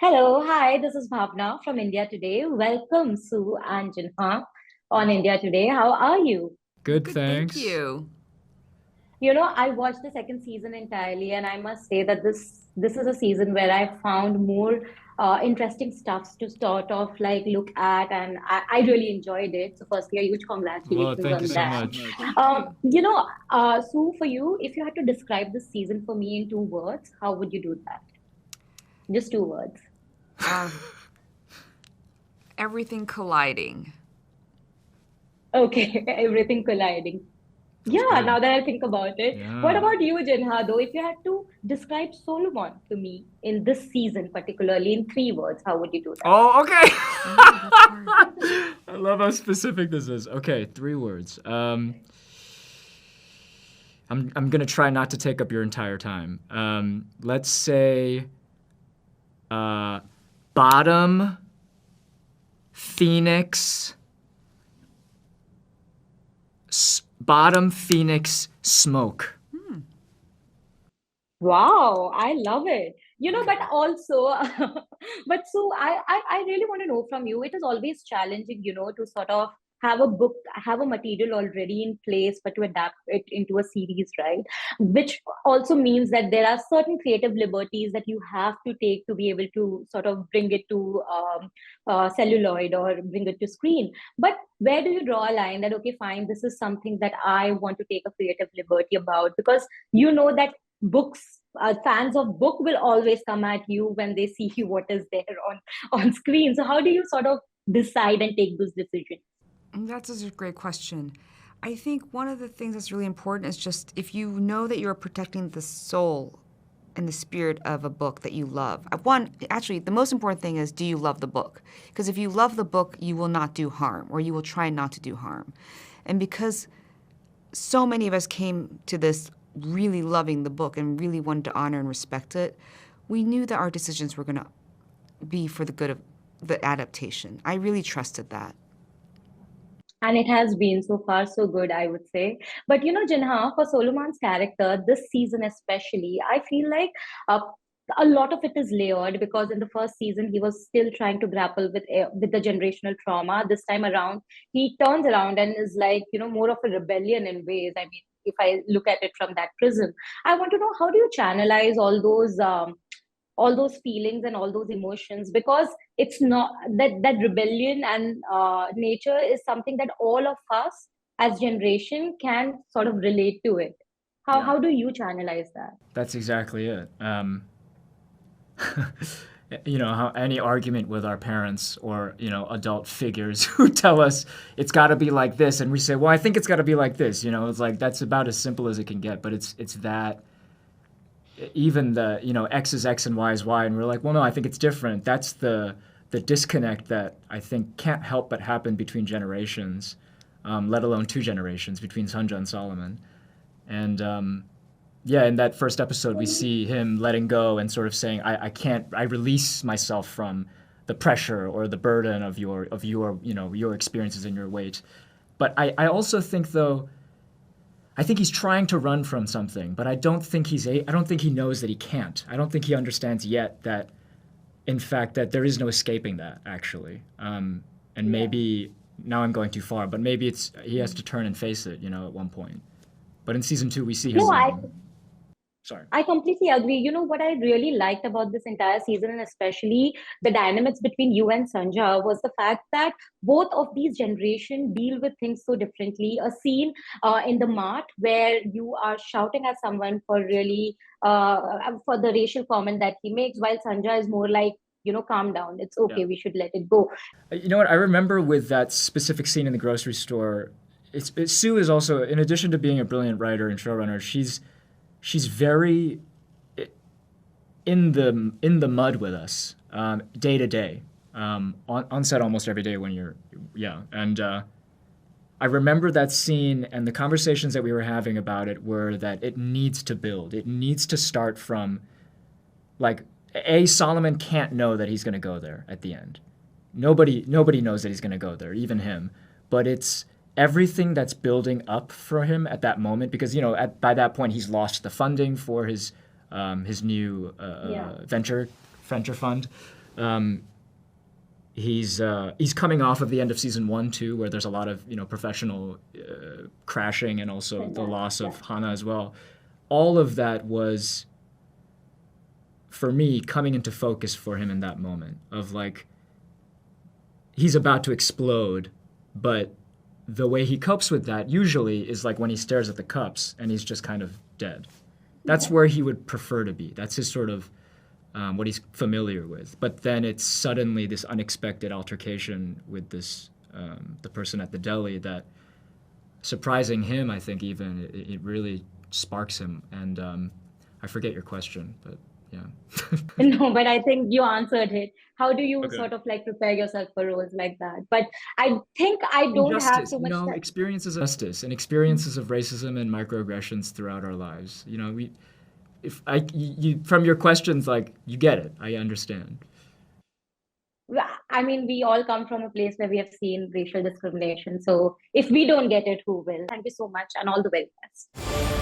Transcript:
Hello, hi, this is Bhavna from India Today. Welcome, Sue and Jinha on India Today. How are you? Good, Good, thank thanks. you. I watched the second season entirely, and I must say that this is a season where I found more interesting stuffs to sort of like look at, and I really enjoyed it. So, firstly, a huge Well, congratulations thank you on so that. much. Thank you. Sue, for you, if you had to describe this season for me in two words, how would you do that? Just two words. Uh, Everything colliding. Okay, everything colliding. That's Yeah, good. now that I think about it. What Yeah. about you, Jinha, though? If you had to describe Solomon to me in this season, particularly in three words, how would you do that? Oh, okay. Oh, that's hard. I love how specific this is. Okay, three words. I'm gonna try not to take up your entire time. Let's say uh, bottom, Phoenix, bottom, Phoenix, smoke. Wow, I love it. But also, but so I really want to know from you. It is always challenging, to sort of have a book, have a material already in place, but to adapt it into a series, right? Which also means that there are certain creative liberties that you have to take to be able to sort of bring it to celluloid or bring it to screen. But where do you draw a line that, okay, fine, this is something that I want to take a creative liberty about? Because you know that books fans of book will always come at you when they see what is there on screen. So how do you sort of decide and take those decisions? That's a great question. I think one of the things that's really important is just if you know that you're protecting the soul and the spirit of a book that you love. One, actually, the most important thing is do you love the book? Because if you love the book, you will not do harm, or you will try not to do harm. And because so many of us came to this really loving the book and really wanted to honor and respect it, we knew that our decisions were going to be for the good of the adaptation. I really trusted that. And it has been so far so good, I would say. But Jinha, for Solomon's character, this season especially, I feel like uh, a lot of it is layered because in the first season he was still trying to grapple with the generational trauma. This time around, he turns around and is like more of a rebellion in ways. I mean, if I look at it from that prism, I want to know how do you channelize all those feelings and all those emotions, because it's not that rebellion and nature is something that all of us as generation can sort of relate to it. how Yeah, how do you channelize that? that's exactly it. How any argument with our parents or adult figures who tell us it's got to be like this, and we say, well, I think it's got to be like this. It's like that's about as simple as it can get. But it's that even the X is X and Y is Y, and we're like, well, no, I think it's different. That's the disconnect that I think can't help but happen between generations, let alone two generations between Sanja and Solomon. And yeah, in that first episode, we see him letting go and sort of saying, I can't, I release myself from the pressure or the burden of your experiences and your weight. But I also think though, I think he's trying to run from something, but I don't think he knows that he can't. I don't think he understands yet that in fact that there is no escaping that actually. And Yeah. maybe now I'm going too far, but maybe it's he has to turn and face it, at one point. But in season two, we see No, his. I Sorry. I completely agree. What I really liked about this entire season, and especially the dynamics between you and Sanja, was the fact that both of these generation deal with things so differently. A scene in the mart where you are shouting at someone for the racial comment that he makes, while Sanja is more like, calm down. It's Yeah. okay. We should let it go. You know what? I remember with that specific scene in the grocery store. Sue is also, in addition to being a brilliant writer and showrunner, she's very in the mud with us, day to day, on set almost every day when you're yeah. And I remember that scene and the conversations that we were having about it were that it needs to build. It needs to start from like Solomon can't know that he's going to go there at the end. Nobody knows that he's going to go there, even him. But it's everything that's building up for him at that moment because by that point he's lost the funding for his new Yeah. venture fund. Um, he's coming off of the end of season 1 too, where there's a lot of professional crashing and also the loss of Hana as well. All of that was, for me, coming into focus for him in that moment of like he's about to explode, but the way he copes with that usually is like when he stares at the cups and he's just kind of dead. That's where he would prefer to be. That's his sort of what he's familiar with. But then it's suddenly this unexpected altercation with this the person at the deli that, surprising him, I think even it really sparks him. And I forget your question, but yeah. No, but I think you answered it. How do you Okay. sort of like prepare yourself for roles like that? But I think I don't have Injustice, so much time. experiences of justice and experiences of racism and microaggressions throughout our lives. From your questions, like, you get it. I understand. I mean, we all come from a place where we have seen racial discrimination. So if we don't get it, who will? Thank you so much and all the very best.